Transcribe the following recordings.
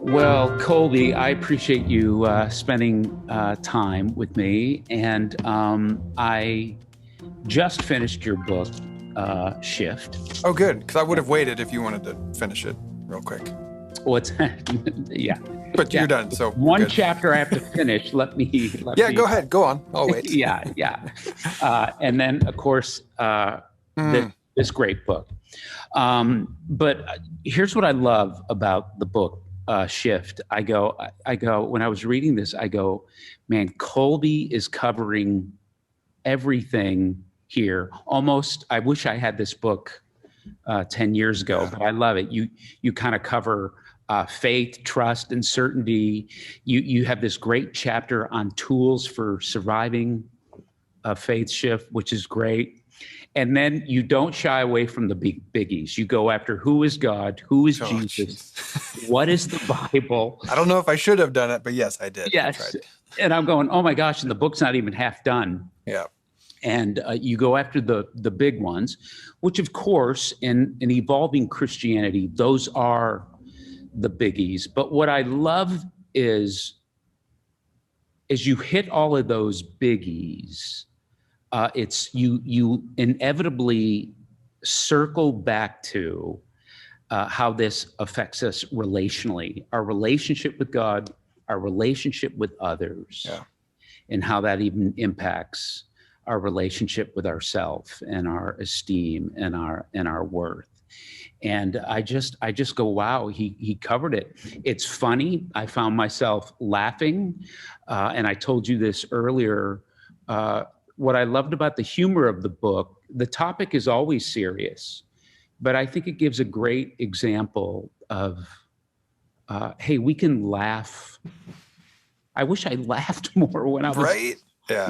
Well, Colby, I appreciate you spending time with me. And I just finished your book, Shift. Oh, good, because I would have waited if you wanted to finish it real quick. What's yeah. But Yeah. you're done, so One good. chapter I have to finish. Let me. Go ahead. Go on. I'll wait. Yeah. And then, of course, this great book. But here's what I love about the book, Shift. I go, when I was reading this, I go, man, Colby is covering everything here. Almost, I wish I had this book 10 years ago, but I love it. You kind of cover faith, trust, and certainty. You have this great chapter on tools for surviving a faith shift, which is great. And then you don't shy away from the biggies. You go after who is God, who is Jesus, what is the Bible. I don't know if I should have done it, but yes, I did. Yes. And I'm going, oh my gosh, and the book's not even half done. Yeah. And you go after the big ones, which of course, in evolving Christianity, those are the biggies. But what I love is you hit all of those biggies, it's you inevitably circle back to how this affects us relationally, our relationship with God, our relationship with others, and how that even impacts our relationship with ourselves and our esteem and our worth. And I just go, wow, he covered it. It's funny. I found myself laughing. And I told you this earlier. What I loved about the humor of the book, the topic is always serious, but I think it gives a great example of, hey, we can laugh. I wish I laughed more when I was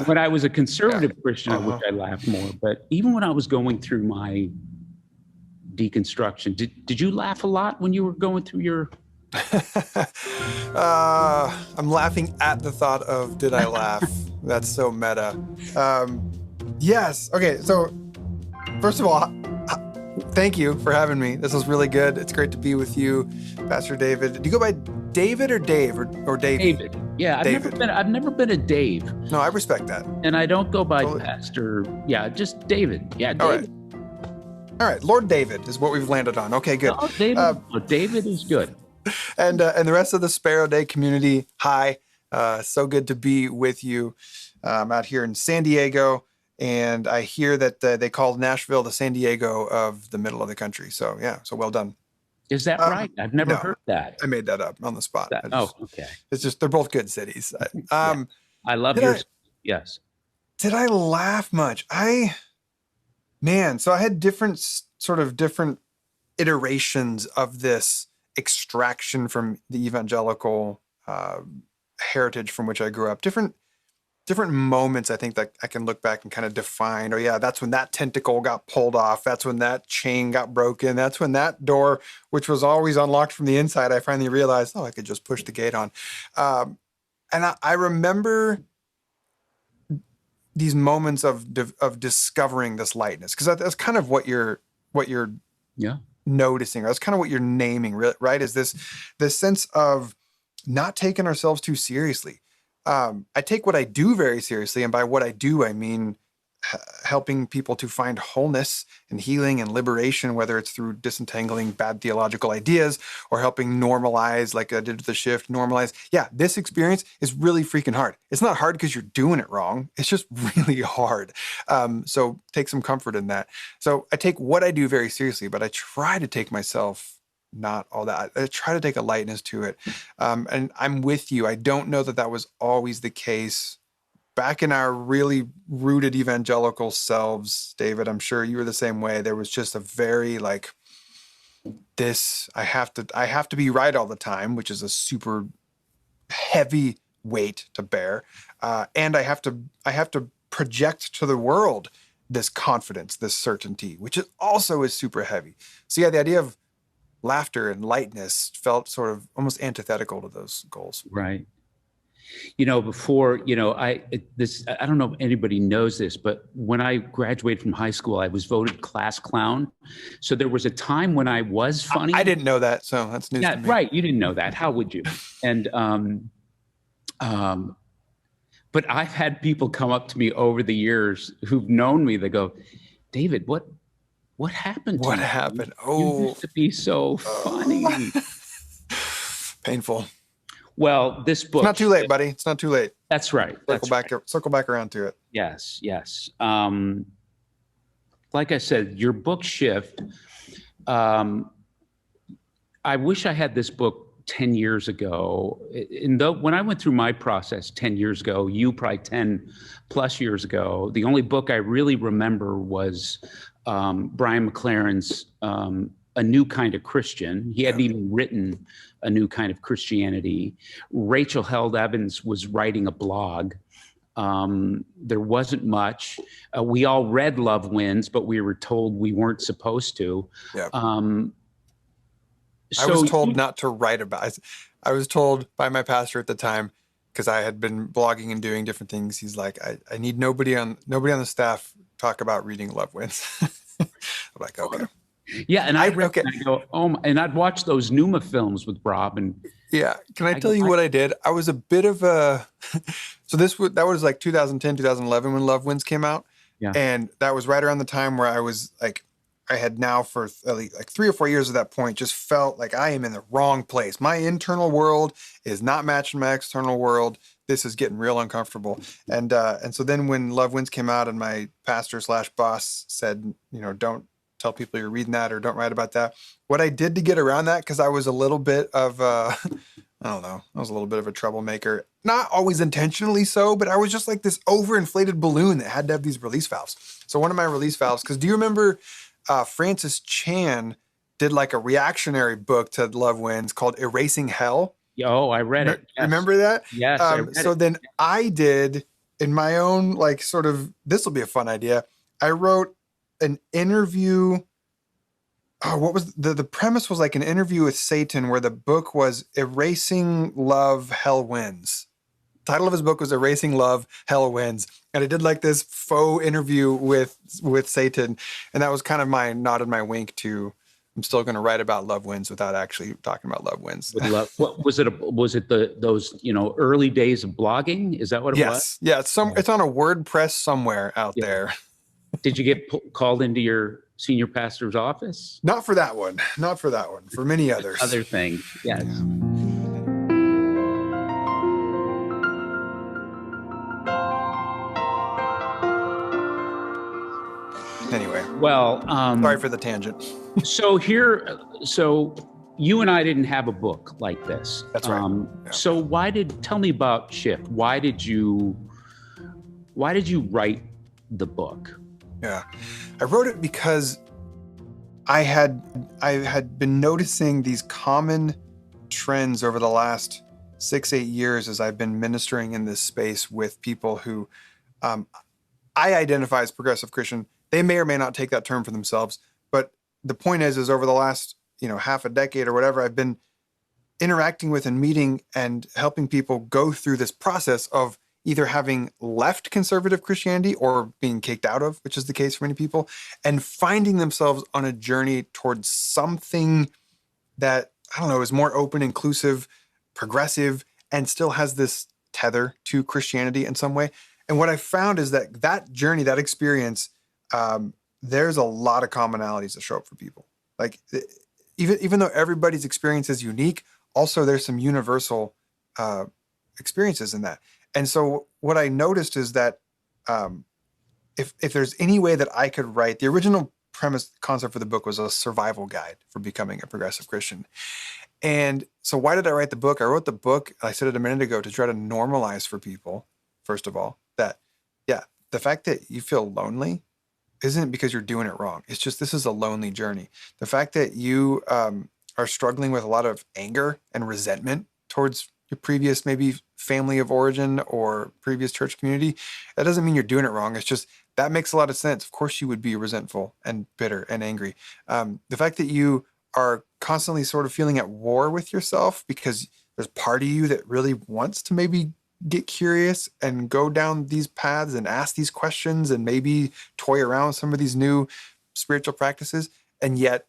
when I was a conservative Christian. I wish I laughed more. But even when I was going through my deconstruction, did you laugh a lot when you were going through your? I'm laughing at the thought of, did I laugh? That's so meta. Yes. Okay. So first of all, thank you for having me. This was really good. It's great to be with you, Pastor David. Do you go by David or Dave or Davey? David. Yeah, David. I've never been a Dave. No, I respect that. And I don't go by Pastor. Yeah, just David. Yeah, David. All right. Lord David is what we've landed on. Okay, good. Oh, David. David is good. And the rest of the Sparrow Day community, hi. So good to be with you. I'm out here in San Diego, and I hear that they called Nashville the San Diego of the middle of the country. So yeah, so well done. Is that right? I've never heard that. I made that up on the spot. Okay. It's just, they're both good cities. I love yours. Yes. Did I laugh much? So I had different iterations of this extraction from the evangelical heritage from which I grew up. Different moments, I think, that I can look back and kind of define. Oh yeah, that's when that tentacle got pulled off. That's when that chain got broken. That's when that door, which was always unlocked from the inside, I finally realized, I could just push the gate on. And I remember these moments of discovering this lightness, because that's kind of what you're noticing. That's kind of what you're naming, right? Is this sense of not taking ourselves too seriously. I take what I do very seriously, and by what I do, I mean helping people to find wholeness and healing and liberation, whether it's through disentangling bad theological ideas or helping normalize, like I did with the shift, normalize. Yeah, this experience is really freaking hard. It's not hard because you're doing it wrong. It's just really hard. So take some comfort in that. So I take what I do very seriously, but I try to take myself not all that. I try to take a lightness to it. And I'm with you. I don't know that was always the case. Back in our really rooted evangelical selves, David, I'm sure you were the same way. There was just a very I have to be right all the time, which is a super heavy weight to bear. And I have to project to the world this confidence, this certainty, which also is super heavy. So yeah, the idea of laughter and lightness felt sort of almost antithetical to those goals. Right. Before, I don't know if anybody knows this, but when I graduated from high school, I was voted class clown. So there was a time when I was funny. I didn't know that, so that's news to me. Right. You didn't know that. How would you? And, but I've had people come up to me over the years who've known me. They go, David, what happened to you? What happened? You used to be so funny. Painful. Well, this book. It's not too late, buddy. It's not too late. That's right. Circle back around to it. Yes. Like I said, your book Shift. I wish I had this book 10 years ago. When I went through my process 10 years ago, you probably 10 plus years ago, the only book I really remember was Brian McLaren's A New Kind of Christian. He hadn't even written A New Kind of Christianity. Rachel Held Evans was writing a blog. There wasn't much. We all read Love Wins, but we were told we weren't supposed to. Yeah. So I was told not to write about it. I was told by my pastor at the time, because I had been blogging and doing different things. He's like, I need nobody on the staff talk about reading Love Wins. I'm like, okay. Yeah, and I read and I go, and I'd watch those Numa films with Rob. And yeah, can I tell you what I did? I was a bit of a so that was like 2010, 2011 when Love Wins came out. Yeah. And that was right around the time where I was like, I had now for at least like 3 or 4 years at that point just felt like I am in the wrong place. My internal world is not matching my external world. This is getting real uncomfortable. And so then when Love Wins came out and my pastor / boss said, don't tell people you're reading that or don't write about that. What I did to get around that, because I was a little bit of I was a little bit of a troublemaker. Not always intentionally so, but I was just like this overinflated balloon that had to have these release valves. So one of my release valves, because do you remember Francis Chan did like a reactionary book to Love Wins called Erasing Hell? Oh, I read it. Yes. Remember that? Yes. I read so it. Then I did in my own, like, sort of, this will be a fun idea. I wrote an interview. Oh, what was the premise was like an interview with Satan where the book was Erasing Love, Hell Wins. Title of his book was Erasing Love, Hell Wins. And I did like this faux interview with Satan. And that was kind of my nod and my wink to, I'm still going to write about Love Wins without actually talking about Love Wins. What was it? Was it those early days of blogging? Is that what it was? Yeah. It's on a WordPress somewhere out there. Did you get called into your senior pastor's office? Not for that one. For many others. Other things. Yes. Yeah. Anyway, well, sorry for the tangent. So you and I didn't have a book like this. That's right. So tell me about Shift. Why did you write the book? Yeah, I wrote it because I had been noticing these common trends over the last 6-8 years as I've been ministering in this space with people who I identify as progressive Christian. They may or may not take that term for themselves, but the point is over the last, half a decade or whatever, I've been interacting with and meeting and helping people go through this process of either having left conservative Christianity or being kicked out of, which is the case for many people, and finding themselves on a journey towards something that, I don't know, is more open, inclusive, progressive, and still has this tether to Christianity in some way. And what I found is that journey, that experience, there's a lot of commonalities that show up for people. Like even though everybody's experience is unique, also there's some universal experiences in that. And so what I noticed is that if there's any way that I could write, the original concept for the book was a survival guide for becoming a progressive Christian. And so why did I write the book? I wrote the book, I said it a minute ago, to try to normalize for people, first of all, that, the fact that you feel lonely isn't because you're doing it wrong. It's just, this is a lonely journey. The fact that you are struggling with a lot of anger and resentment towards your previous maybe family of origin or previous church community, that doesn't mean you're doing it wrong. It's just, that makes a lot of sense. Of course you would be resentful and bitter and angry. The fact that you are constantly sort of feeling at war with yourself because there's part of you that really wants to maybe get curious and go down these paths and ask these questions and maybe toy around with some of these new spiritual practices. And yet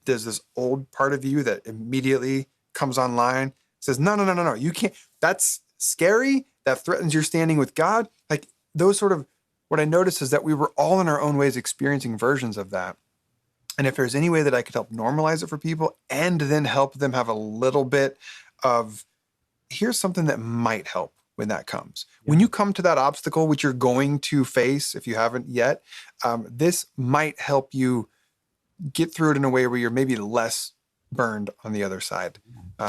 there's this old part of you that immediately comes online, says, no, you can't. That's scary. That threatens your standing with God. Like those sort of, what I noticed is that we were all in our own ways experiencing versions of that. And if there's any way that I could help normalize it for people and then help them have a little bit of, here's something that might help when that comes. Yeah. When you come to that obstacle, which you're going to face if you haven't yet, this might help you get through it in a way where you're maybe less burned on the other side.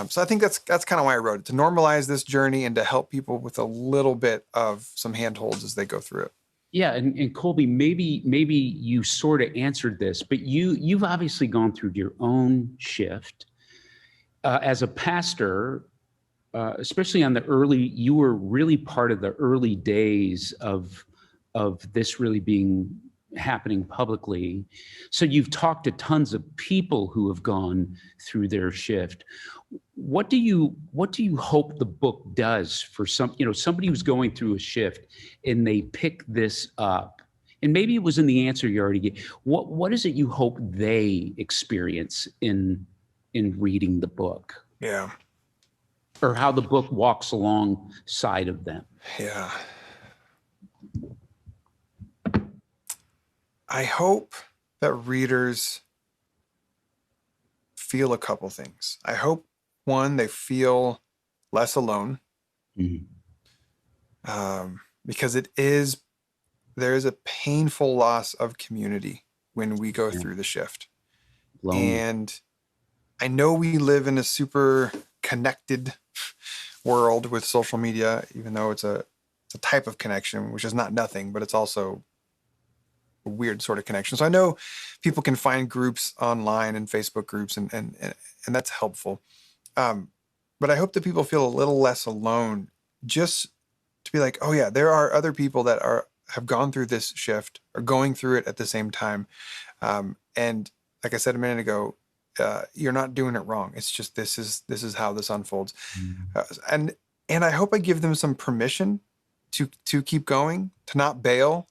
So I think that's kind of why I wrote it, to normalize this journey and to help people with a little bit of some handholds as they go through it. Yeah, and Colby, maybe you sort of answered this, but you've obviously gone through your own shift as a pastor, especially on the early. You were really part of the early days of this really being happening publicly. So you've talked to tons of people who have gone through their shift. What do you hope the book does for somebody who's going through a shift and they pick this up, and maybe it was in the answer you already gave. What is it you hope they experience in reading the book? Yeah. Or how the book walks alongside of them? Yeah. I hope that readers feel a couple things. I hope, one, they feel less alone, because there is a painful loss of community when we go through the shift. And I know we live in a super connected world with social media, even though it's a type of connection, which is not nothing, but it's also a weird sort of connection. So I know people can find groups online and Facebook groups, and that's helpful. But I hope that people feel a little less alone, just to be like, oh yeah, there are other people that have gone through this shift or going through it at the same time. And like I said a minute ago, you're not doing it wrong. It's just, this is how this unfolds. And I hope I give them some permission to keep going, to not bail.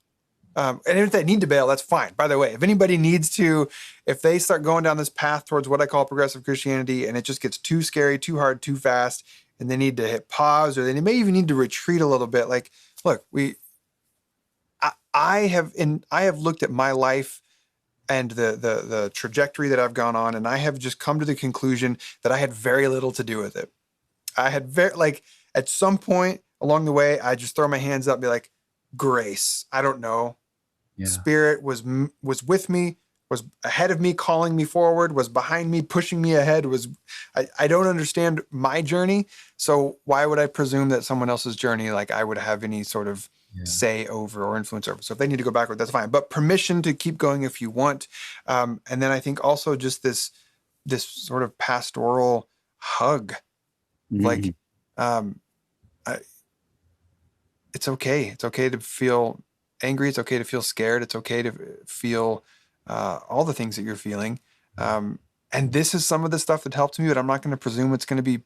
And if they need to bail, that's fine. By the way, if anybody needs to, if they start going down this path towards what I call progressive Christianity, and it just gets too scary, too hard, too fast, and they need to hit pause, or they may even need to retreat a little bit. Like, look, I have looked at my life and the trajectory that I've gone on, and I have just come to the conclusion that I had very little to do with it. I had at some point along the way, I just throw my hands up and be like, grace, I don't know. Yeah. Spirit was with me, was ahead of me, calling me forward, was behind me, pushing me ahead. I don't understand my journey. So why would I presume that someone else's journey, like I would have any sort of say over or influence over? So if they need to go backward, that's fine. But permission to keep going if you want. And then I think also just this sort of pastoral hug, like, it's okay. It's okay to feel angry. It's okay to feel scared. It's okay to feel all the things that you're feeling. And this is some of the stuff that helped me, but I'm not going to presume it's going to be,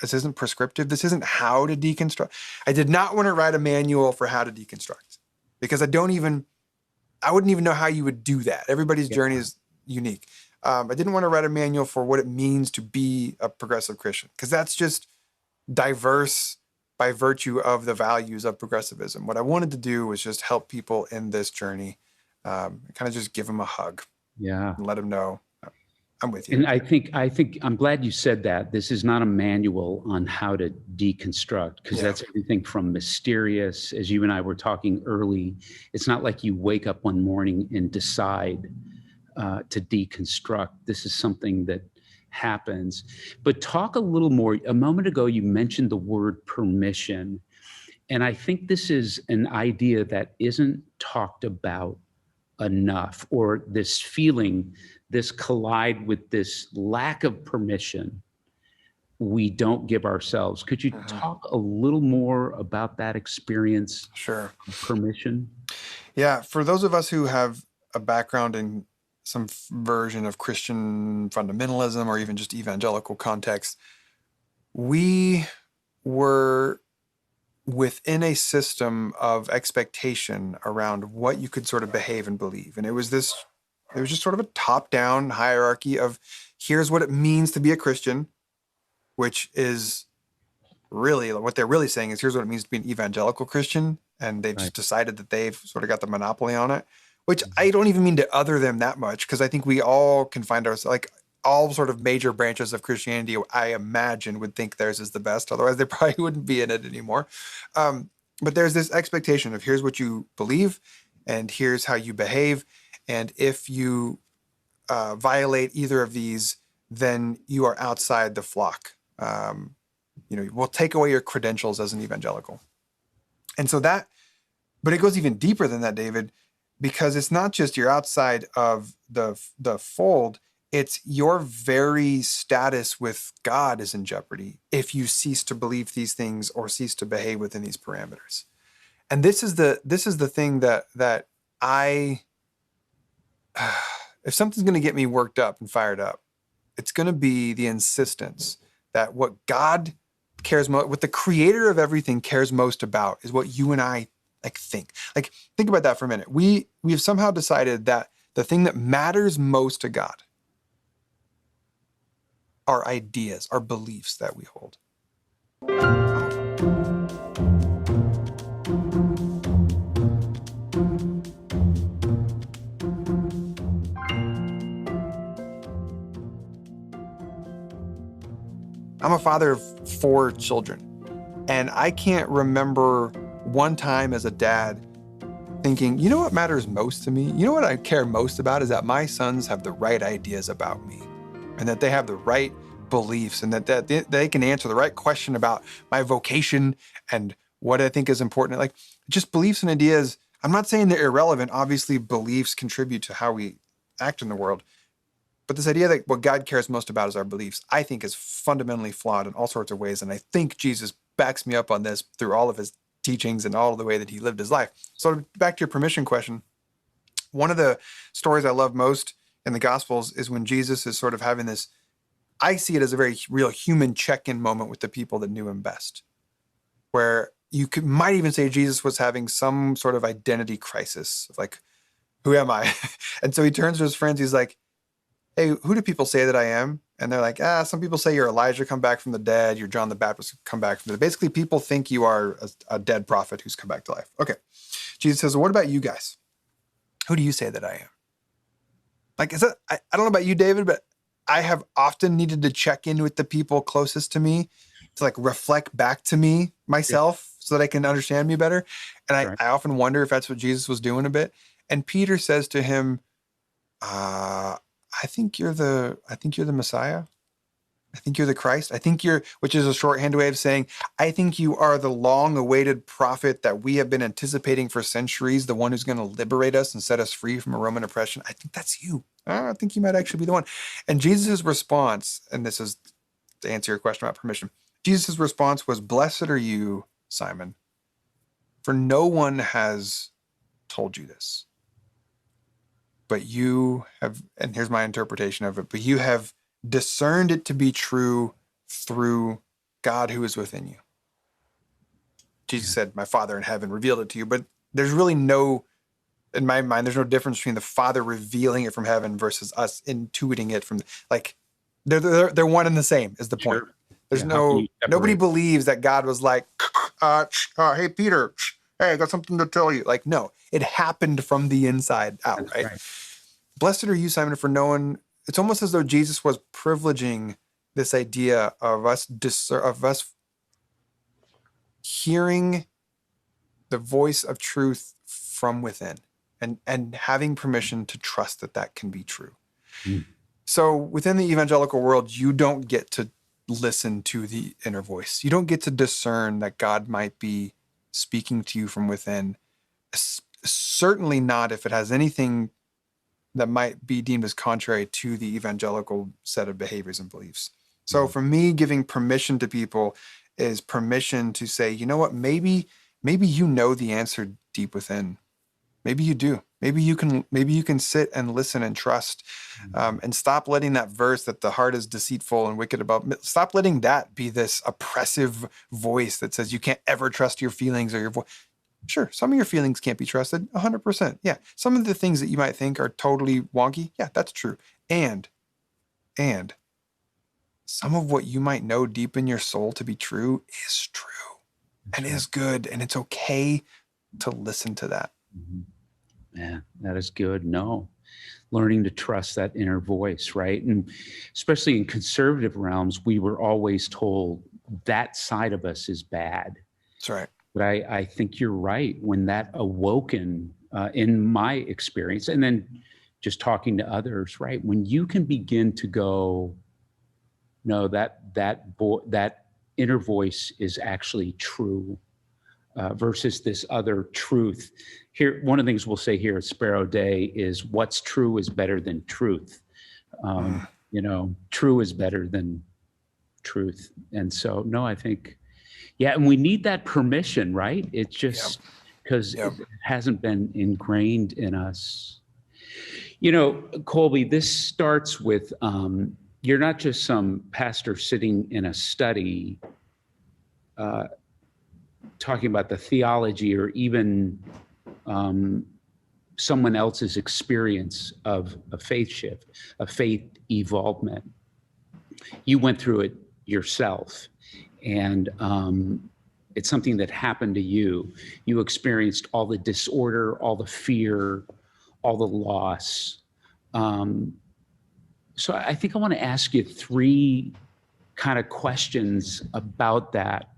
this isn't prescriptive. This isn't how to deconstruct. I did not want to write a manual for how to deconstruct, because I wouldn't even know how you would do that. Everybody's journey is unique. I didn't want to write a manual for what it means to be a progressive Christian, because that's just diverse by virtue of the values of progressivism. What I wanted to do was just help people in this journey, kind of just give them a hug. Yeah. And let them know I'm with you. And I think I'm glad you said that. This is not a manual on how to deconstruct, because that's everything from mysterious, as you and I were talking early. It's not like you wake up one morning and decide to deconstruct. This is something that happens. But talk a little more. A moment ago, you mentioned the word permission. And I think this is an idea that isn't talked about enough, or this feeling, this collide with this lack of permission we don't give ourselves. Could you talk a little more about that experience? Sure. Permission? Yeah. For those of us who have a background in some version of Christian fundamentalism or even just evangelical context, we in a system of expectation around what you could sort of behave and believe. And it was just sort of a top-down hierarchy of here's what it means to be a Christian, which is really what they're really saying is here's what it means to be an evangelical Christian. And they've just decided that they've sort of got the monopoly on it, which I don't even mean to other them that much, because I think we all can find ourselves, like all sort of major branches of Christianity, I imagine, would think theirs is the best. Otherwise, they probably wouldn't be in it anymore. But there's this expectation of here's what you believe and here's how you behave. And if you violate either of these, then you are outside the flock. We'll take away your credentials as an evangelical. And so but it goes even deeper than that, David, because it's not just you're outside of the fold, it's your very status with God is in jeopardy if you cease to believe these things or cease to behave within these parameters. And this is the thing that if something's going to get me worked up and fired up, it's going to be the insistence that what God cares most, what the creator of everything cares most about is what you and I think. Like, think about that for a minute. We have somehow decided that the thing that matters most to God are ideas, are beliefs that we hold. I'm a father of 4 children, and I can't remember one time as a dad thinking, you know what matters most to me? You know what I care most about is that my sons have the right ideas about me, and that they have the right beliefs, and that they can answer the right question about my vocation and what I think is important. Like, just beliefs and ideas. I'm not saying they're irrelevant. Obviously, beliefs contribute to how we act in the world. But this idea that what God cares most about is our beliefs, I think is fundamentally flawed in all sorts of ways. And I think Jesus backs me up on this through all of his teachings and all of the way that he lived his life. So back to your permission question. One of the stories I love most in the Gospels is when Jesus is sort of having this, I see it as a very real human check-in moment with the people that knew him best, where might even say Jesus was having some sort of identity crisis, like, who am I? And so he turns to his friends, he's like, hey, who do people say that I am? And they're like, some people say you're Elijah come back from the dead, you're John the Baptist come back from the dead. Basically, people think you are a dead prophet who's come back to life. Okay. Jesus says, well, what about you guys? Who do you say that I am? Like, I don't know about you, David, but I have often needed to check in with the people closest to me to like reflect back to me myself so that I can understand me better. And I often wonder if that's what Jesus was doing a bit. And Peter says to him, I think you're the Messiah. I think you're the Christ. Which is a shorthand way of saying, I think you are the long-awaited prophet that we have been anticipating for centuries, the one who's going to liberate us and set us free from a Roman oppression. I think that's you. I think you might actually be the one. And Jesus' response, and this is to answer your question about permission, Jesus' response was, blessed are you, Simon, for no one has told you this. But you have, and here's my interpretation of it, but you have discerned it to be true through God who is within you. Jesus said, my Father in heaven revealed it to you, but there's really in my mind, there's no difference between the Father revealing it from heaven versus us intuiting it from, like, they're one and the same is the point. There's nobody believes that God was like, hey, Peter, hey, I got something to tell you. Like, no, it happened from the inside out, right? Blessed are you, Simon, for no one. It's almost as though Jesus was privileging this idea of us hearing the voice of truth from within and having permission to trust that can be true. So within the evangelical world, you don't get to listen to the inner voice. You don't get to discern that God might be speaking to you from within. Certainly not if it has anything that might be deemed as contrary to the evangelical set of behaviors and beliefs. So for me, giving permission to people is permission to say, you know what, maybe you know the answer deep within, Maybe you do. Maybe you can sit and listen and trust, and stop letting that verse that the heart is deceitful and wicked stop letting that be this oppressive voice that says you can't ever trust your feelings or your voice. Sure, some of your feelings can't be trusted, 100%. Yeah, some of the things that you might think are totally wonky, yeah, that's true. And some of what you might know deep in your soul to be true is true and is good, and it's okay to listen to that. Mm-hmm. Yeah, that is good. No, learning to trust that inner voice, right? And especially in conservative realms, we were always told that side of us is bad. That's right. But I think you're right. When that awoken in my experience, and then just talking to others, right? When you can begin to go, no, that inner voice is actually true, versus this other truth. Here, one of the things we'll say here at Sparrow Day is what's true is better than truth. True is better than truth. And so, no, I think, yeah, and we need that permission, right? It's just because it hasn't been ingrained in us. Colby, this starts with, you're not just some pastor sitting in a study talking about the theology or even someone else's experience of a faith shift, a faith evolvement. You went through it yourself, and it's something that happened to you. You experienced all the disorder, all the fear, all the loss. So I think I want to ask you 3 kind of questions about that.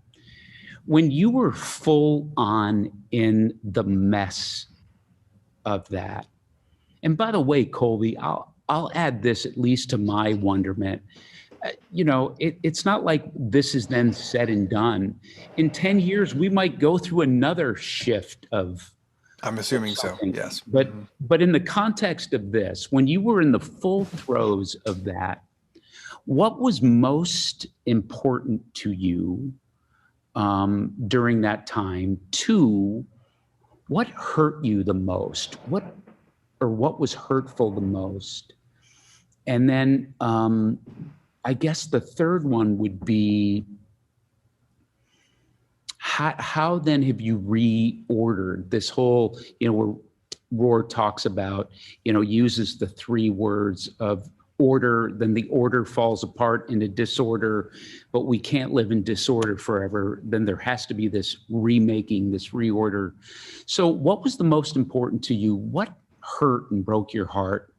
When you were full on in the mess of that, and by the way, Colby, I'll add this at least to my wonderment. It's not like this is then said and done. In 10 years, we might go through another shift of. I'm assuming so, yes. But in the context of this, when you were in the full throes of that, what was most important to you during that time? 2, what hurt you the most? What was hurtful the most? And then I guess the third one would be, how then have you reordered this whole, where Rohr talks about, uses the 3 words of order, then the order falls apart into disorder, but we can't live in disorder forever. Then there has to be this remaking, this reorder. So what was the most important to you? What hurt and broke your heart?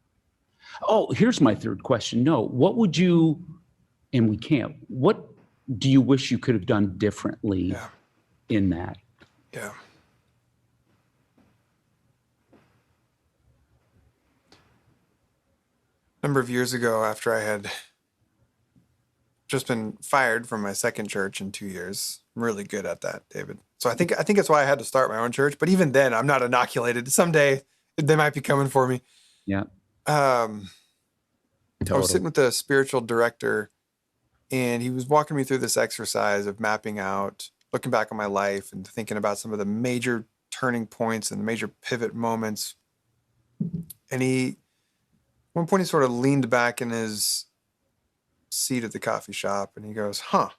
Oh, here's my third question. No, what would you, and we can't, what do you wish you could have done differently in that? Yeah. A number of years ago, after I had just been fired from my second church in 2 years, I'm really good at that, David. So I think that's why I had to start my own church. But even then, I'm not inoculated. Someday they might be coming for me. Yeah. I was sitting with the spiritual director, and he was walking me through this exercise of mapping out, looking back on my life and thinking about some of the major turning points and the major pivot moments. And at one point he sort of leaned back in his seat at the coffee shop and he goes, it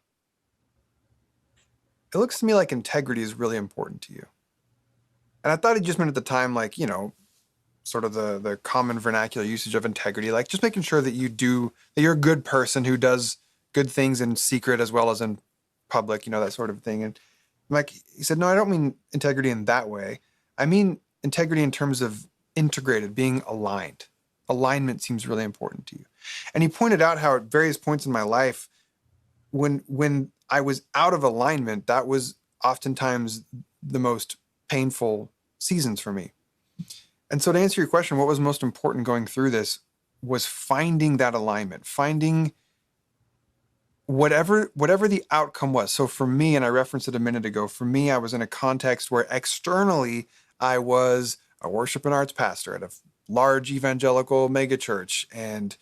looks to me like integrity is really important to you. And I thought he just meant at the time, like, sort of the common vernacular usage of integrity, like just making sure that that you're a good person who does good things in secret as well as in public, that sort of thing. And he said, no, I don't mean integrity in that way. I mean integrity in terms of integrated, being aligned. Alignment seems really important to you. And he pointed out how at various points in my life, when I was out of alignment, that was oftentimes the most painful seasons for me. And so to answer your question, what was most important going through this was finding that alignment, finding whatever the outcome was. So for me, and I referenced it a minute ago, for me, I was in a context where externally I was a worship and arts pastor at a large evangelical megachurch, and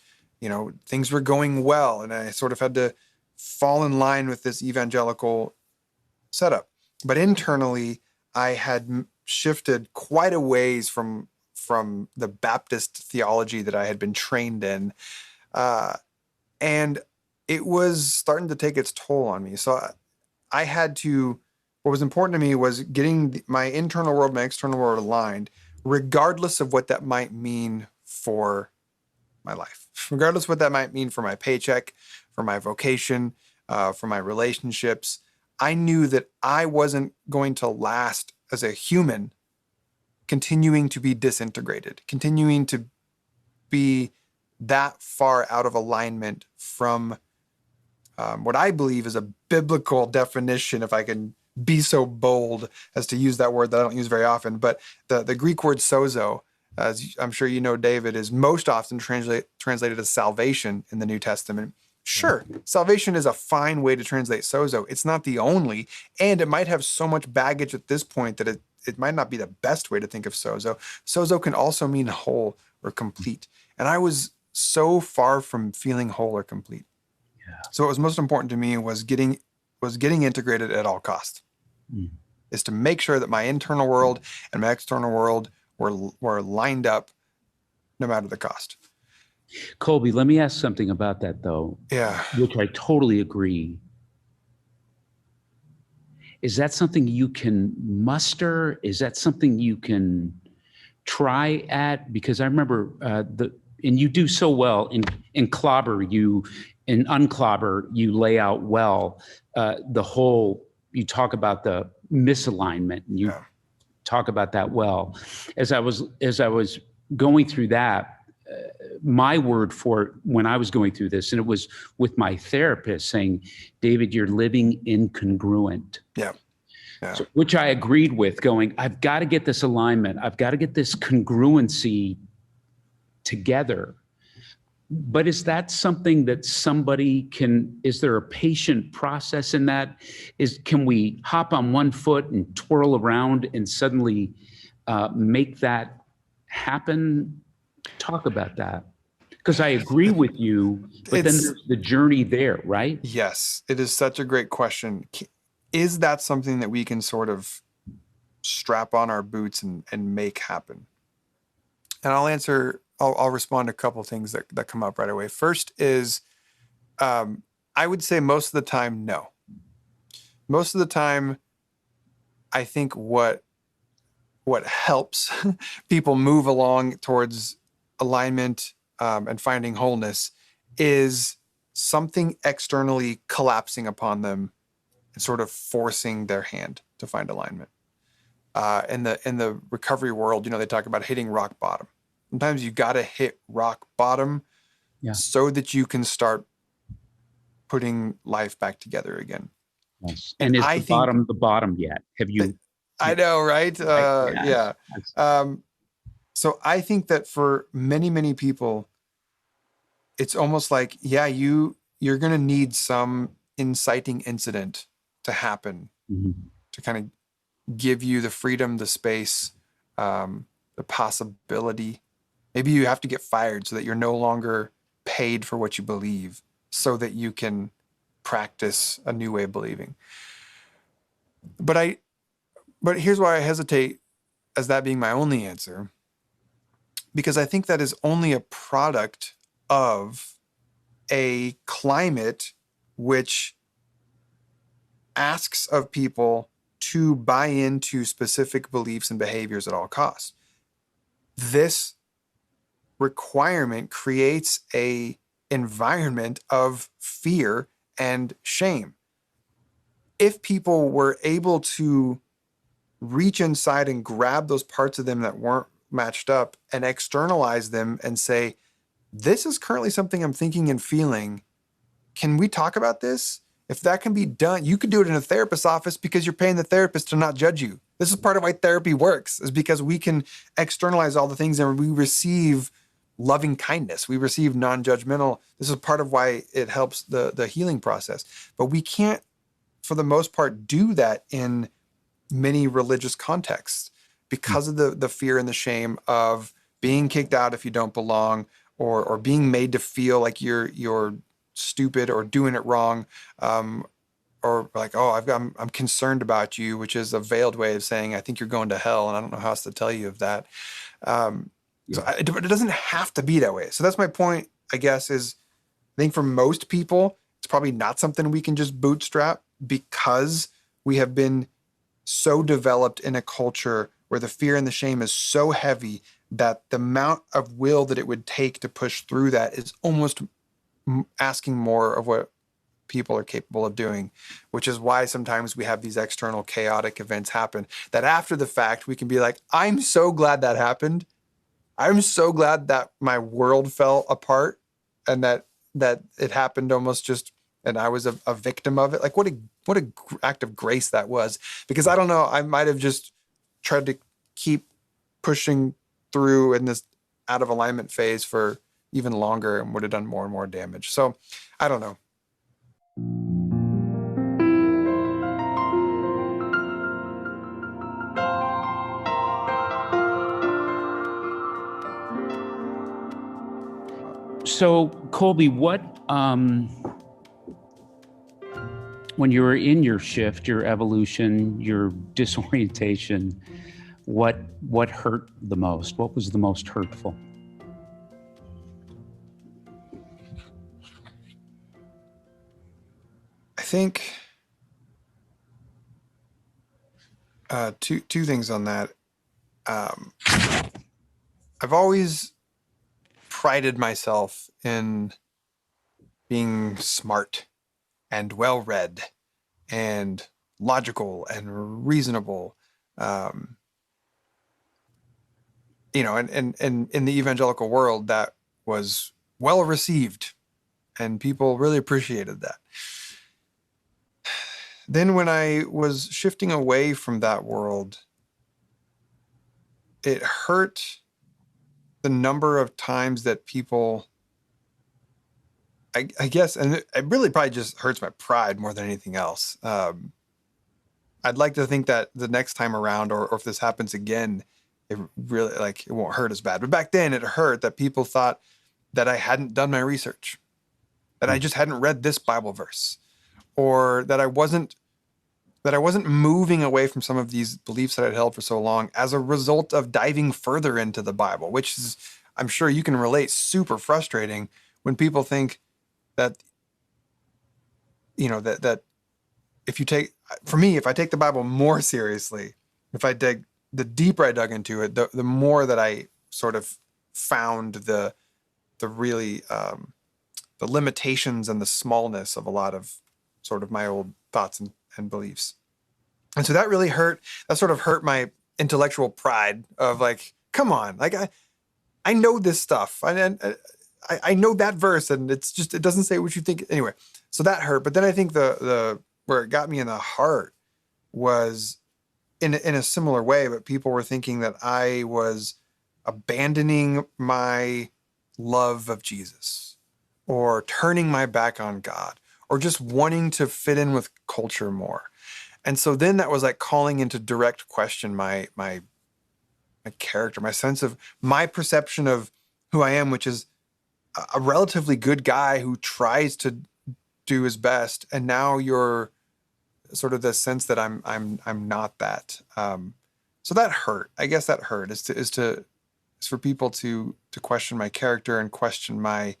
things were going well, and I sort of had to fall in line with this evangelical setup. But internally, I had shifted quite a ways from the Baptist theology that I had been trained in. And it was starting to take its toll on me. So I had to, what was important to me was getting my internal world, my external world aligned, regardless of what that might mean for my life, regardless of what that might mean for my paycheck, for my vocation, for my relationships. I knew that I wasn't going to last as a human continuing to be disintegrated, continuing to be that far out of alignment from what I believe is a biblical definition, if I can be so bold as to use that word that I don't use very often. But the Greek word sozo, as I'm sure you know, David, is most often translated as salvation in the New Testament. Sure, salvation is a fine way to translate sozo. It's not the only, and it might have so much baggage at this point that it might not be the best way to think of sozo. Sozo can also mean whole or complete. And I was so far from feeling whole or complete. Yeah. So what was most important to me was getting integrated at all costs. Is to make sure that my internal world and my external world were lined up no matter the cost. Colby, let me ask something about that, though. Yeah. Which I totally agree. Is that something you can muster? Is that something you can try at? Because I remember and you do so well in Unclobber, you lay out well you talk about the misalignment, and you talk about that well. As I was going through that, my word for it when I was going through this, and it was with my therapist saying, David, you're living incongruent. Yeah. Yeah. So, which I agreed with, going, I've got to get this alignment. I've got to get this congruency together. But is that something that is there a patient process in that? Can we hop on one foot and twirl around and suddenly make that happen? Talk about that. Because I agree with you, but then there's the journey there, right? Yes, it is such a great question. Is that something that we can sort of strap on our boots and make happen? And I'll respond to a couple of things that come up right away. First is, I would say most of the time, no. Most of the time, I think what helps people move along towards alignment and finding wholeness is something externally collapsing upon them and sort of forcing their hand to find alignment. In the recovery world, they talk about hitting rock bottom. Sometimes you got to hit rock bottom so that you can start putting life back together again. Yes. And is the bottom yet? Have you? I know, right? Yeah. So I think that for many, many people, it's almost like, you're going to need some inciting incident to happen to kind of give you the freedom, the space, the possibility. Maybe you have to get fired so that you're no longer paid for what you believe, so that you can practice a new way of believing. But here's why I hesitate as that being my only answer, because I think that is only a product of a climate which asks of people to buy into specific beliefs and behaviors at all costs. This requirement creates a environment of fear and shame. If people were able to reach inside and grab those parts of them that weren't matched up and externalize them and say, this is currently something I'm thinking and feeling. Can we talk about this? If that can be done, you could do it in a therapist's office because you're paying the therapist to not judge you. This is part of why therapy works, is because we can externalize all the things and we receive loving kindness. We receive non-judgmental. This is part of why it helps the healing process. But we can't, for the most part, do that in many religious contexts because of the fear and the shame of being kicked out if you don't belong, or being made to feel like you're stupid or doing it wrong, or like, oh, I'm concerned about you, which is a veiled way of saying, I think you're going to hell. And I don't know how else to tell you of that. It doesn't have to be that way. So that's my point, I guess, is I think for most people, it's probably not something we can just bootstrap, because we have been so developed in a culture where the fear and the shame is so heavy that the amount of will that it would take to push through that is almost asking more of what people are capable of doing, which is why sometimes we have these external chaotic events happen that after the fact we can be like, I'm so glad that happened. I'm so glad that my world fell apart and that it happened almost just, and I was a victim of it. Like what a act of grace that was, because I don't know, I might have just tried to keep pushing through in this out of alignment phase for even longer and would have done more and more damage. So I don't know. So, Colby, what, when you were in your shift, your evolution, your disorientation, what hurt the most? What was the most hurtful? I think two things on that. I've always prided myself in being smart and well-read and logical and reasonable. And in the evangelical world, that was well received and people really appreciated that. Then when I was shifting away from that world, it hurt the number of times that people, I guess, and it really probably just hurts my pride more than anything else. I'd like to think that the next time around, or if this happens again, it really, it won't hurt as bad. But back then it hurt that people thought that I hadn't done my research, that I just hadn't read this Bible verse, or that I wasn't moving away from some of these beliefs that I'd held for so long as a result of diving further into the Bible, which is, I'm sure you can relate, super frustrating when people think that, that if you take, for me, if I take the Bible more seriously, the deeper I dug into it, the more that I sort of found the really, the limitations and the smallness of a lot of sort of my old thoughts and beliefs. And so that really hurt. That sort of hurt my intellectual pride of like, come on, like I know this stuff. I know that verse, and it's just, it doesn't say what you think. Anyway, so that hurt. But then I think the where it got me in the heart was in a similar way, but people were thinking that I was abandoning my love of Jesus, or turning my back on God, or just wanting to fit in with culture more. And so then that was like calling into direct question my character, my sense of my perception of who I am, which is a relatively good guy who tries to do his best. And now you're sort of the sense that I'm not that. So that hurt. I guess that hurt is for people to question my character and question my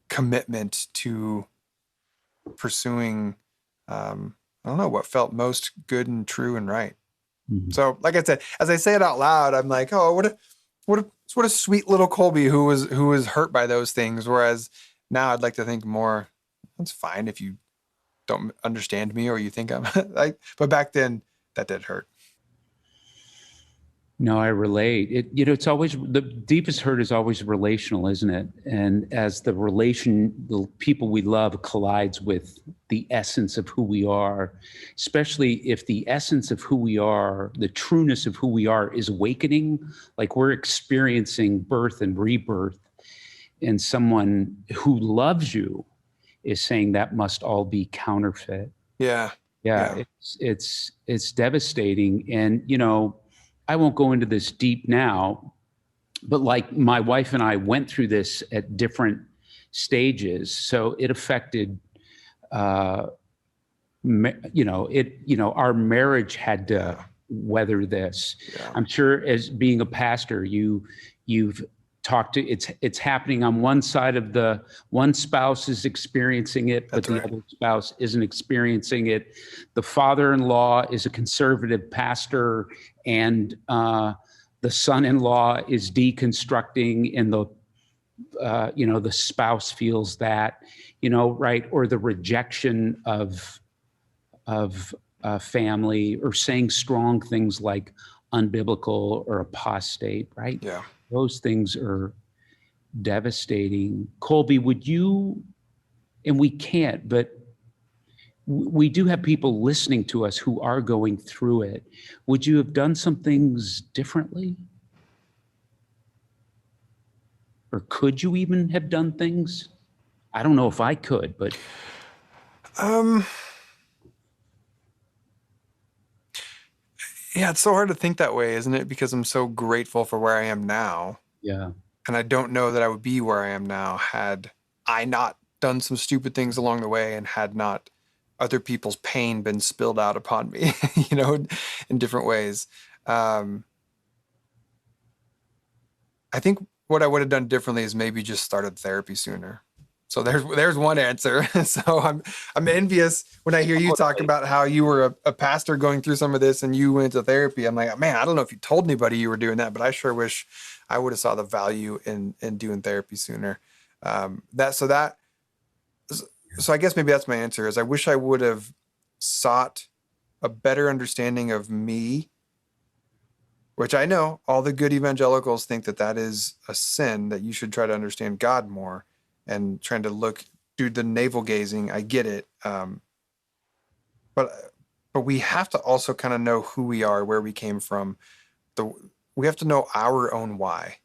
commitment to pursuing, I don't know, what felt most good and true and right. Mm-hmm. So, like I said, as I say it out loud, I'm like, oh, what a sweet little Colby who was hurt by those things. Whereas now I'd like to think more, that's fine if you don't understand me or you think I'm like, but back then that did hurt. No, I relate. It's always, the deepest hurt is always relational, isn't it? And as the people we love collides with the essence of who we are, especially if the essence of who we are, the trueness of who we are is awakening, like we're experiencing birth and rebirth, and someone who loves you is saying that must all be counterfeit. Yeah. It's devastating. And, I won't go into this deep now, but like my wife and I went through this at different stages. So it affected our marriage had to weather this. Yeah. I'm sure as being a pastor, you've talked to, it's happening on one side of one spouse is experiencing it, but That's the right. other spouse isn't experiencing it. The father-in-law is a conservative pastor, and the son-in-law is deconstructing, and the spouse feels that, right? Or the rejection of family, or saying strong things like unbiblical or apostate, right? Yeah. Those things are devastating. Colby, would you, and we can't, but we do have people listening to us who are going through it. Would you have done some things differently? Or could you even have done things? I don't know if I could, but Yeah, it's so hard to think that way, isn't it? Because I'm so grateful for where I am now. yeah. And I don't know that I would be where I am now had I not done some stupid things along the way, and had not other people's pain been spilled out upon me, in different ways. I think what I would have done differently is maybe just started therapy sooner. So there's one answer. So I'm envious when I hear you talk about how you were a pastor going through some of this and you went to therapy. I'm like, man, I don't know if you told anybody you were doing that, but I sure wish I would have saw the value in doing therapy sooner. So I guess maybe that's my answer, is I wish I would have sought a better understanding of me, which I know all the good evangelicals think that is a sin, that you should try to understand God more, and trying to do the navel gazing. I get it. But we have to also kind of know who we are, where we came from. We have to know our own why.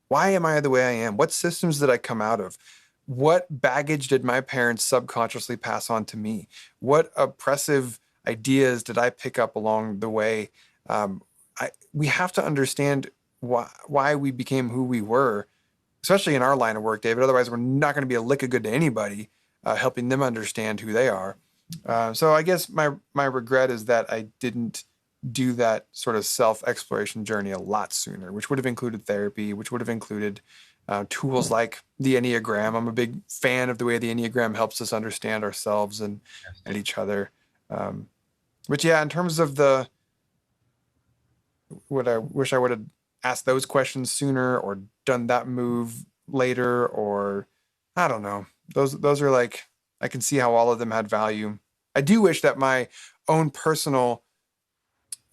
Why am I the way I am? What systems did I come out of? What baggage did my parents subconsciously pass on to me? What oppressive ideas did I pick up along the way? We have to understand why we became who we were, especially in our line of work, David. Otherwise, we're not going to be a lick of good to anybody, helping them understand who they are. So I guess my regret is that I didn't do that sort of self-exploration journey a lot sooner, which would have included therapy, which would have included tools like the Enneagram. I'm a big fan of the way the Enneagram helps us understand ourselves and each other. But yeah, in terms of what I wish I would have asked those questions sooner, or done that move later, or I don't know. Those are like, I can see how all of them had value. I do wish that my own personal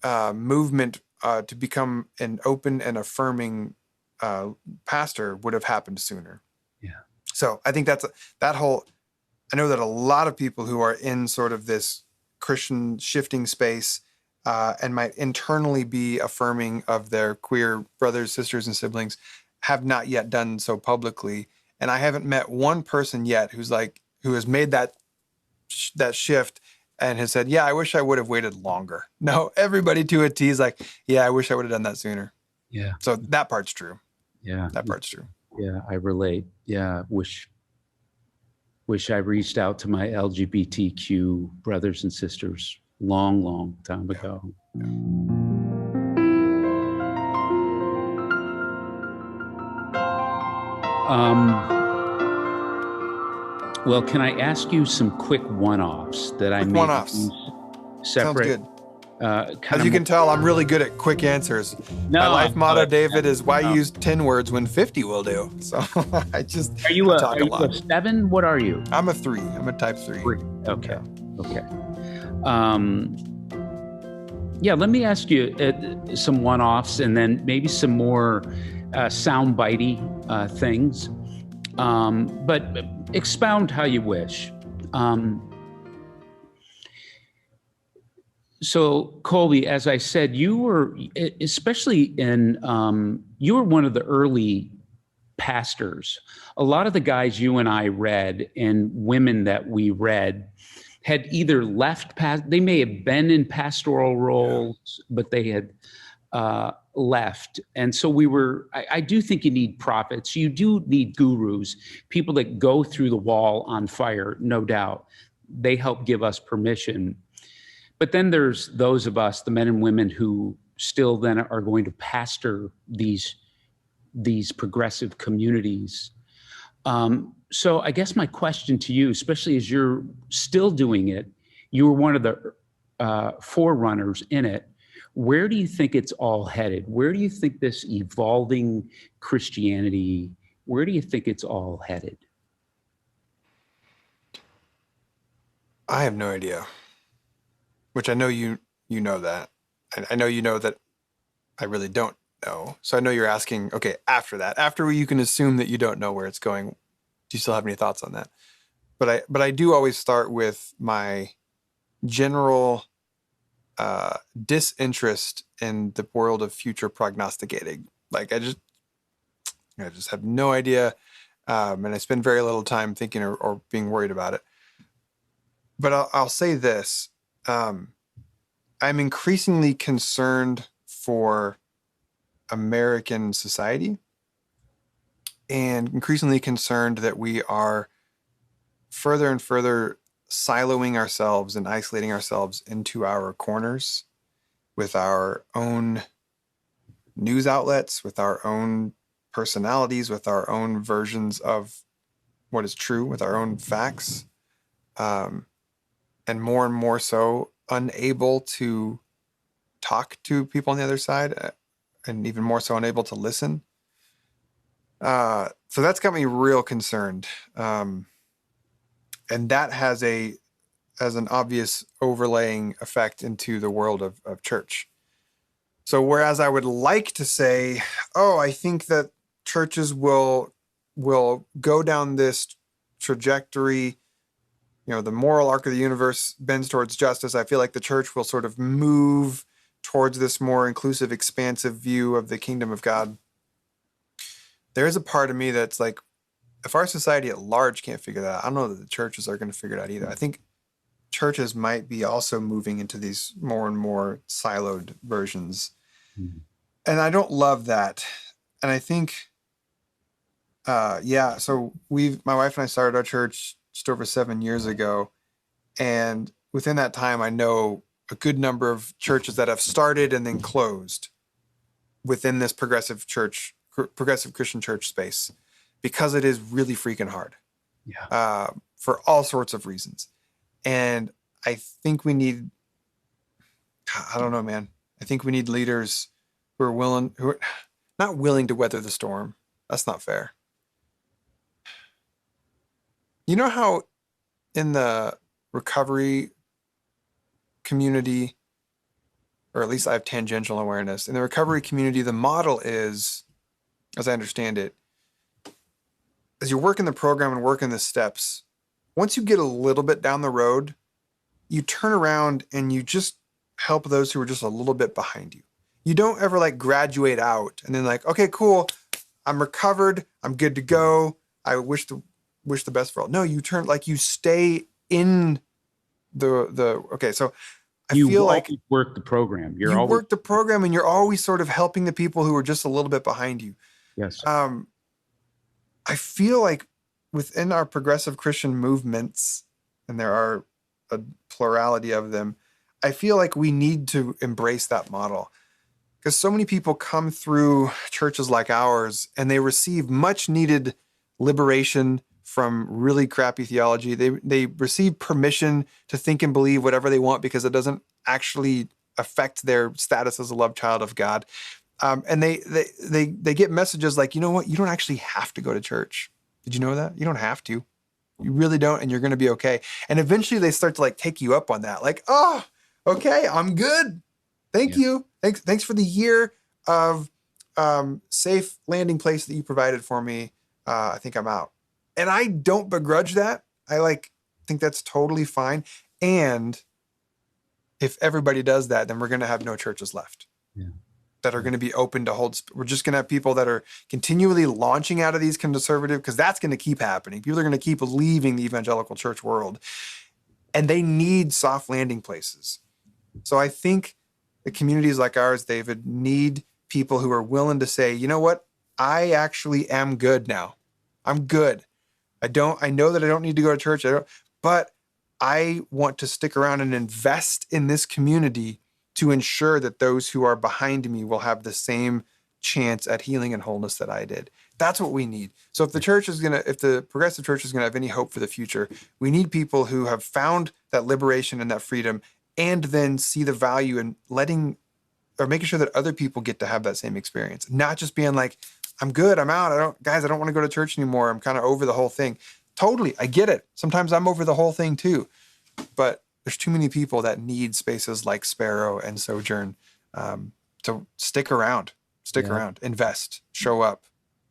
movement to become an open and affirming pastor would have happened sooner. Yeah. So I think I know that a lot of people who are in sort of this Christian shifting space and might internally be affirming of their queer brothers, sisters, and siblings have not yet done so publicly. And I haven't met one person yet who has made that shift and has said, yeah, I wish I would have waited longer. No, everybody to a T is like, yeah, I wish I would have done that sooner. Yeah. So that part's true. Yeah. That part's true. Yeah, I relate. Yeah, wish I reached out to my LGBTQ brothers and sisters long time ago. Well, can I ask you some quick one-offs that I may use separate? Sounds good. As you can tell, I'm really good at quick answers. No, my life motto, David, is why use 10 words when 50 will do. So I just are you a 7? What are you? I'm a 3. I'm a type 3. Okay. Okay. Yeah, let me ask you some one-offs, and then maybe some more soundbitey things. But expound how you wish. So, Colby, as I said, you were, especially you were one of the early pastors. A lot of the guys you and I read, and women that we read, had either left, they may have been in pastoral roles, but they had left. And so I do think you need prophets. You do need gurus, people that go through the wall on fire, no doubt. they help give us permission. But then there's those of us, the men and women, who still then are going to pastor these progressive communities. So I guess my question to you, especially as you're still doing it, you were one of the forerunners in it. Where do you think it's all headed? Where do you think this evolving Christianity, where do you think it's all headed? I have no idea, which I know you know that. I know you know that I really don't know. So I know you're asking, okay, after that, after you can assume that you don't know where it's going, do you still have any thoughts on that? But I do always start with my general disinterest in the world of future prognosticating. Like I just have no idea, and I spend very little time thinking or being worried about it. But I'll say this: I'm increasingly concerned for American society, and increasingly concerned that we are further and further siloing ourselves and isolating ourselves into our corners with our own news outlets, with our own personalities, with our own versions of what is true, with our own facts, and more so unable to talk to people on the other side, and even more so unable to listen. So that's got me real concerned. And that has an obvious overlaying effect into the world of church. So whereas I would like to say, oh, I think that churches will go down this trajectory, the moral arc of the universe bends towards justice. I feel like the church will sort of move towards this more inclusive, expansive view of the kingdom of God. There is a part of me that's like, if our society at large can't figure that out, I don't know that the churches are going to figure it out either. I think churches might be also moving into these more and more siloed versions. Mm-hmm. And I don't love that. And I think, so my wife and I started our church just over 7 years ago. And within that time, I know a good number of churches that have started and then closed within this progressive Christian church space, because it is really freaking hard, for all sorts of reasons. And I think we need, I don't know, man. I think we need leaders who are not willing to weather the storm. That's not fair. You know how in the recovery community, or at least I have tangential awareness, in the recovery community, the model is, as I understand it, as you work in the program and work in the steps, once you get a little bit down the road, you turn around and you just help those who are just a little bit behind you. You don't ever like graduate out and then like, okay, cool, I'm recovered, I'm good to go, I wish the best for all. No, you stay in the okay. So I feel like you work the program. You work the program, and you're always sort of helping the people who are just a little bit behind you. Yes. I feel like within our progressive Christian movements, and there are a plurality of them, I feel like we need to embrace that model, because so many people come through churches like ours and they receive much needed liberation from really crappy theology. They receive permission to think and believe whatever they want because it doesn't actually affect their status as a loved child of God. And they get messages like, you know what? You don't actually have to go to church. Did you know that? You don't have to. You really don't, and you're going to be okay. And eventually they start to like take you up on that. Like, oh, okay, I'm good. Thank you. Thanks for the year of safe landing place that you provided for me. I think I'm out. And I don't begrudge that. I think that's totally fine. And if everybody does that, then we're going to have no churches left that are going to be open to hold. We're just going to have people that are continually launching out of these conservative, because that's going to keep happening. People are going to keep leaving the evangelical church world, and they need soft landing places. So I think the communities like ours, David, need people who are willing to say, you know what? I actually am good now. I'm good. I know that I don't need to go to church, but I want to stick around and invest in this community to ensure that those who are behind me will have the same chance at healing and wholeness that I did. That's what we need. So if the progressive church is going to have any hope for the future, we need people who have found that liberation and that freedom, and then see the value in making sure that other people get to have that same experience. Not just being like, I'm good, I'm out. I don't want to go to church anymore. I'm kind of over the whole thing. Totally, I get it. Sometimes I'm over the whole thing too. But there's too many people that need spaces like Sparrow and Sojourn to stick around, invest, show up.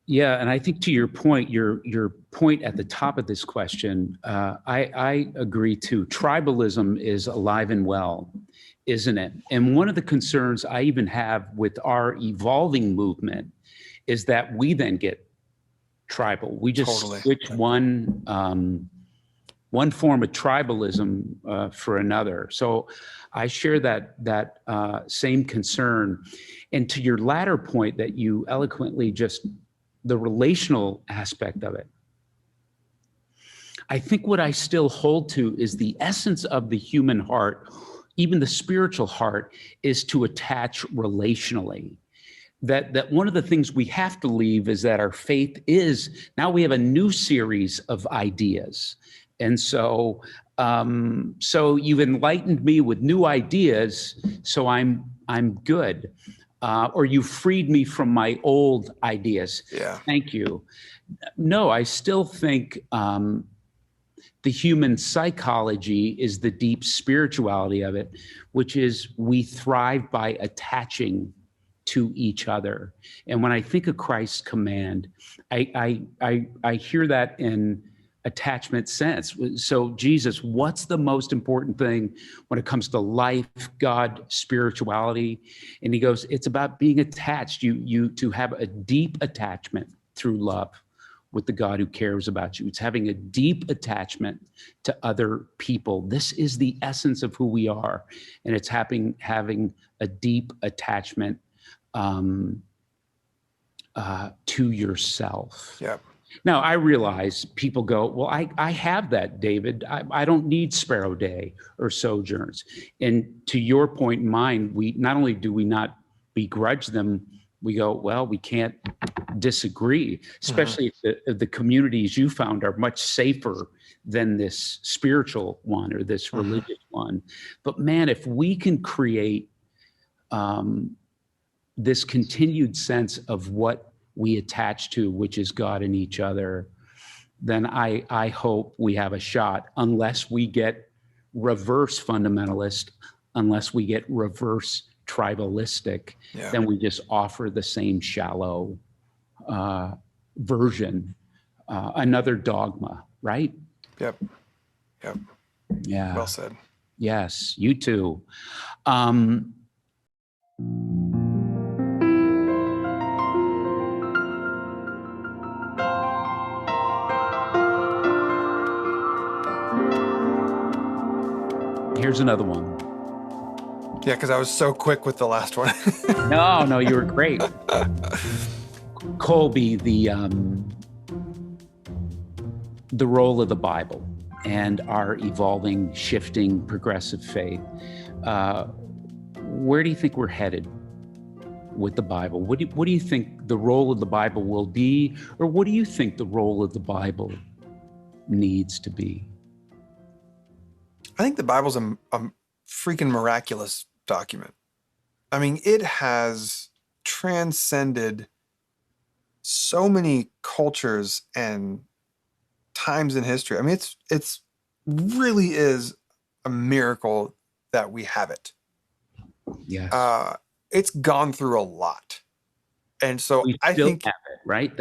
Yeah, and I think to your point, your point at the top of this question, I agree too. Tribalism is alive and well, isn't it? And one of the concerns I even have with our evolving movement is that we then get tribal. We just switch one form of tribalism for another. So I share that same concern. And to your latter point that you eloquently just, the relational aspect of it, I think what I still hold to is the essence of the human heart, even the spiritual heart, is to attach relationally. That one of the things we have to leave is that our faith is, now we have a new series of ideas. And so you've enlightened me with new ideas, so I'm good. Or you freed me from my old ideas. Yeah. Thank you. No, I still think the human psychology is the deep spirituality of it, which is we thrive by attaching to each other. And when I think of Christ's command, I hear that in attachment sense. So Jesus, what's the most important thing when it comes to life, God, spirituality? And he goes, it's about being attached, you to have a deep attachment through love with the God who cares about you. It's having a deep attachment to other people. This is the essence of who we are. And it's having a deep attachment to yourself. Yeah. Now, I realize people go, well, I have that, David. I don't need Sparrow Day or Sojourns. And to your point and mine, we not only do we not begrudge them, we go, well, we can't disagree, especially if the communities you found are much safer than this spiritual one or this religious one. But man, if we can create this continued sense of what we attach to, which is God and each other, then I hope we have a shot, unless we get reverse fundamentalist, unless we get reverse tribalistic, then we just offer the same shallow version, another dogma, right? Yep. Yeah. Well said. Yes, you too. Here's another one. Yeah, because I was so quick with the last one. No, you were great. Colby, the role of the Bible and our evolving, shifting, progressive faith. Where do you think we're headed with the Bible? What do you think the role of the Bible will be, or what do you think the role of the Bible needs to be? I think the Bible's a freaking miraculous document. I mean, it has transcended so many cultures and times in history. I mean, it's really is a miracle that we have it. Yes. It's gone through a lot. And so I think have it, right?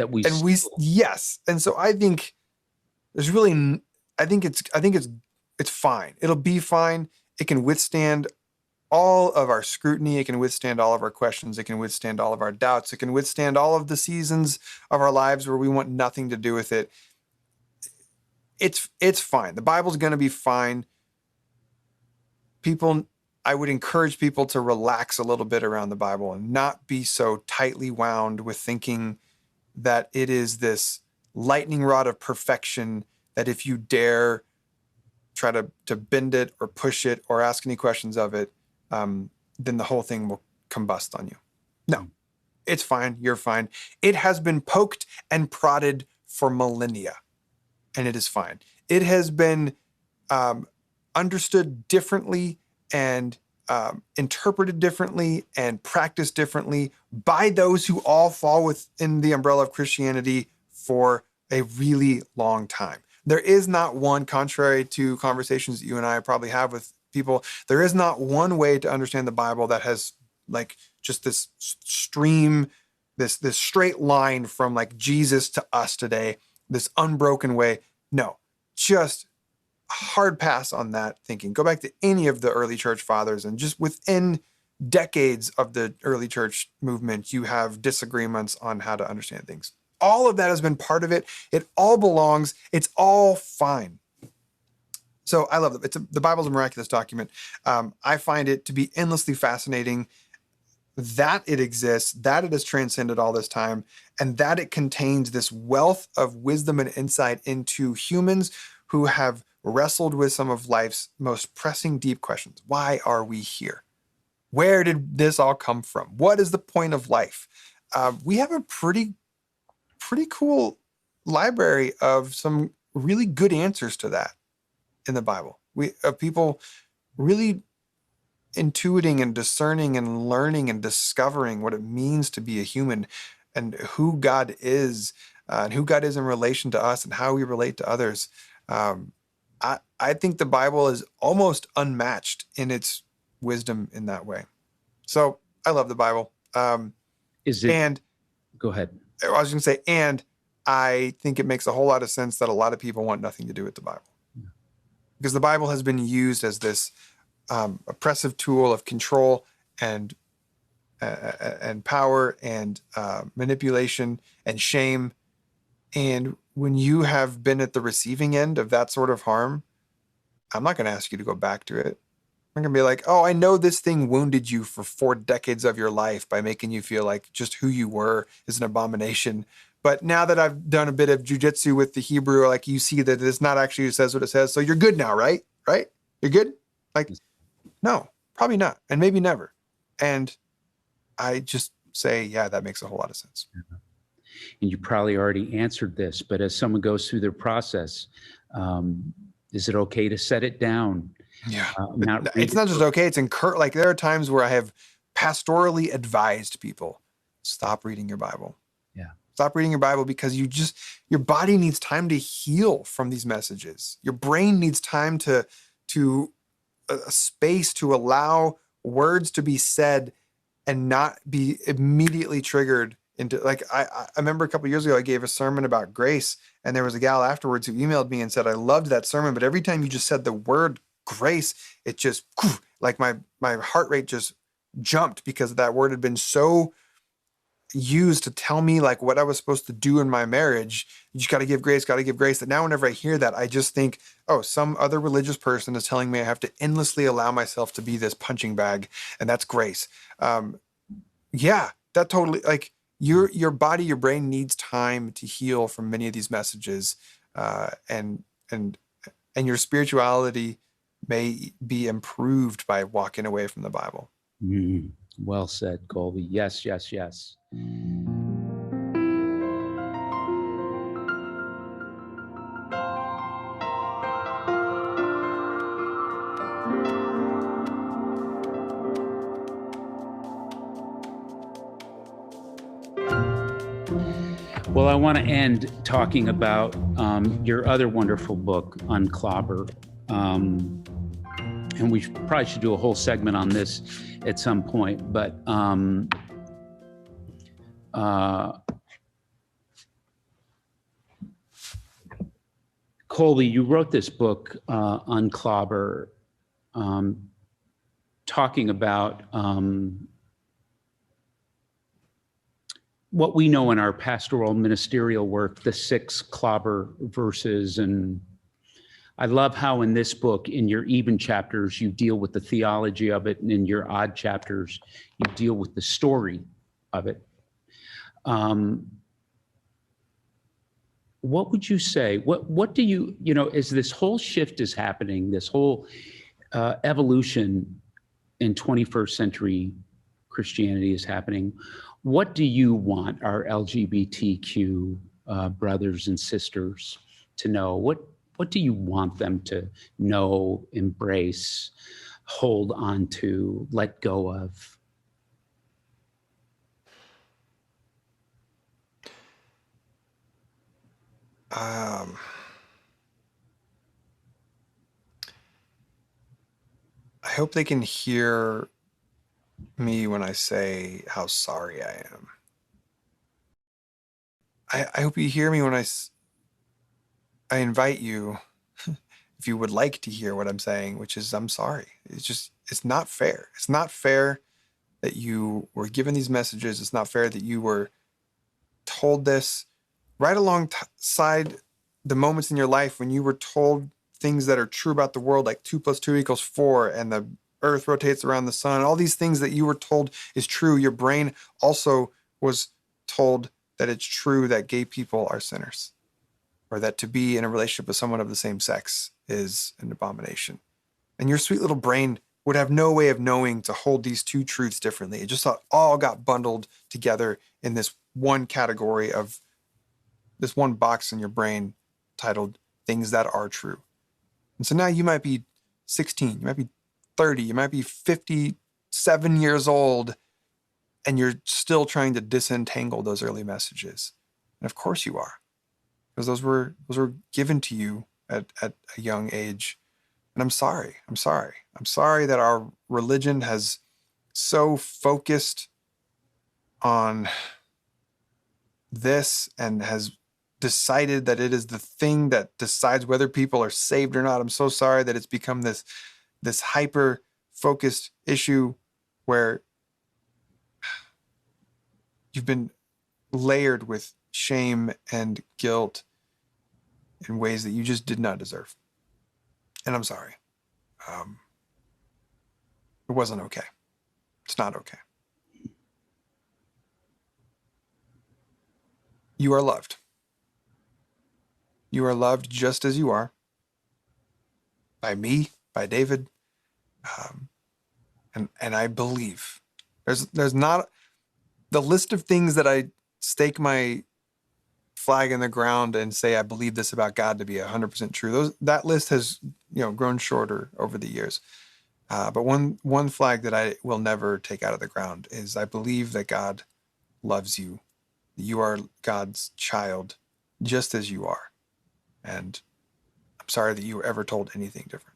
Yes. And so I think there's really, I think it's fine. It'll be fine. It can withstand all of our scrutiny. It can withstand all of our questions. It can withstand all of our doubts. It can withstand all of the seasons of our lives where we want nothing to do with it. It's fine. The Bible's going to be fine. I would encourage people to relax a little bit around the Bible and not be so tightly wound with thinking that it is this lightning rod of perfection that if you dare try to bend it or push it or ask any questions of it, then the whole thing will combust on you. No, it's fine. You're fine. It has been poked and prodded for millennia, and it is fine. It has been understood differently and interpreted differently and practiced differently by those who all fall within the umbrella of Christianity for a really long time. There is not one, contrary to conversations that you and I probably have with people, there is not one way to understand the Bible that has like just this stream, this straight line from like Jesus to us today, this unbroken way. No, just hard pass on that thinking. Go back to any of the early church fathers, and just within decades of the early church movement, you have disagreements on how to understand things. All of that has been part of it. It all belongs. It's all fine. So I love it. The Bible's a miraculous document. I find it to be endlessly fascinating that it exists, that it has transcended all this time, and that it contains this wealth of wisdom and insight into humans who have wrestled with some of life's most pressing deep questions. Why are we here? Where did this all come from? What is the point of life? We have a pretty cool library of some really good answers to that in the Bible. We have people really intuiting and discerning and learning and discovering what it means to be a human and who God is and who God is in relation to us and how we relate to others. I think the Bible is almost unmatched in its wisdom in that way. So I love the Bible. Go ahead. I was going to say, and I think it makes a whole lot of sense that a lot of people want nothing to do with the Bible. Yeah. Because the Bible has been used as this oppressive tool of control and power and manipulation and shame. And when you have been at the receiving end of that sort of harm, I'm not going to ask you to go back to it. I'm going to be like, oh, I know this thing wounded you for 4 decades of your life by making you feel like just who you were is an abomination. But now that I've done a bit of jujitsu with the Hebrew, like you see that it's not actually says what it says. So you're good now, right? Right? You're good? Like, no, probably not. And maybe never. And I just say, yeah, that makes a whole lot of sense. And you probably already answered this, but as someone goes through their process, is it okay to set it down? Yeah, it's not just okay. It's like there are times where I have pastorally advised people, stop reading your Bible. Yeah. Stop reading your Bible because your body needs time to heal from these messages. Your brain needs time to a space to allow words to be said and not be immediately triggered into, like, I remember a couple of years ago, I gave a sermon about grace, and there was a gal afterwards who emailed me and said, I loved that sermon, but every time you just said the word grace, it just, like my heart rate just jumped because that word had been so used to tell me like what I was supposed to do in my marriage. You just got to give grace, that now whenever I hear that, I just think, oh, some other religious person is telling me I have to endlessly allow myself to be this punching bag, and that's grace. Yeah, that totally, like, your body, your brain needs time to heal from many of these messages, and your spirituality may be improved by walking away from the Bible. Well said, Colby. Yes, yes, yes. Well, I want to end talking about your other wonderful book, Unclobber. And we probably should do a whole segment on this at some point. But Colby, you wrote this book, Unclobber, talking about what we know in our pastoral ministerial work, the 6 clobber verses. And I love how in this book, in your even chapters, you deal with the theology of it, and in your odd chapters, you deal with the story of it. what would you say? What do you, as this whole shift is happening, this whole evolution in 21st century Christianity is happening, what do you want our LGBTQ brothers and sisters to know? What do you want them to know, embrace, hold on to, let go of? I hope they can hear me when I say how sorry I am. I hope you hear me when I invite you, if you would like to hear what I'm saying, which is I'm sorry. It's not fair. It's not fair that you were given these messages. It's not fair that you were told this right alongside the moments in your life when you were told things that are true about the world, like 2 + 2 = 4, and the earth rotates around the sun. All these things that you were told is true. Your brain also was told that it's true that gay people are sinners, or that to be in a relationship with someone of the same sex is an abomination. And your sweet little brain would have no way of knowing to hold these two truths differently. It just all got bundled together in this one category of this one box in your brain titled things that are true. And so now you might be 16, you might be 30, you might be 57 years old, and you're still trying to disentangle those early messages. And of course you are, because those were given to you at a young age. And I'm sorry that our religion has so focused on this and has decided that it is the thing that decides whether people are saved or not. I'm so sorry that it's become this hyper focused issue where you've been layered with shame and guilt in ways that you just did not deserve. And I'm sorry. It wasn't okay. It's not okay. You are loved. You are loved just as you are, by me, by David, and I believe there's not the list of things that I stake my flag in the ground and say I believe this about God to be 100% true. That list has grown shorter over the years. But one flag that I will never take out of the ground is I believe that God loves you. You are God's child, just as you are. And I'm sorry that you were ever told anything different.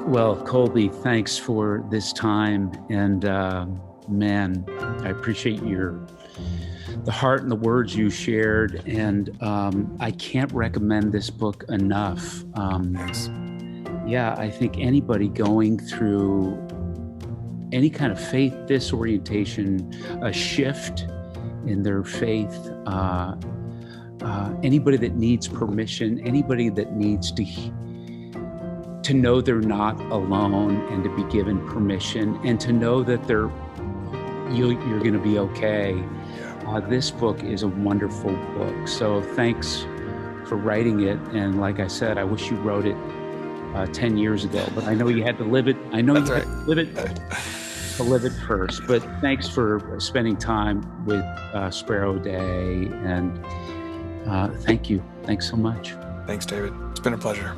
Well, Colby, thanks for this time. And man, I appreciate the heart and the words you shared. And I can't recommend this book enough. Thanks. Yeah, I think anybody going through any kind of faith disorientation, a shift in their faith, anybody that needs permission, anybody that needs to know they're not alone and to be given permission and to know that you're going to be okay. Yeah. This book is a wonderful book. So thanks for writing it. And like I said, I wish you wrote it 10 years ago, but I know you had to live it. I know you had to live it first, but thanks for spending time with Sparrow Day, and thank you. Thanks so much. Thanks, David. It's been a pleasure.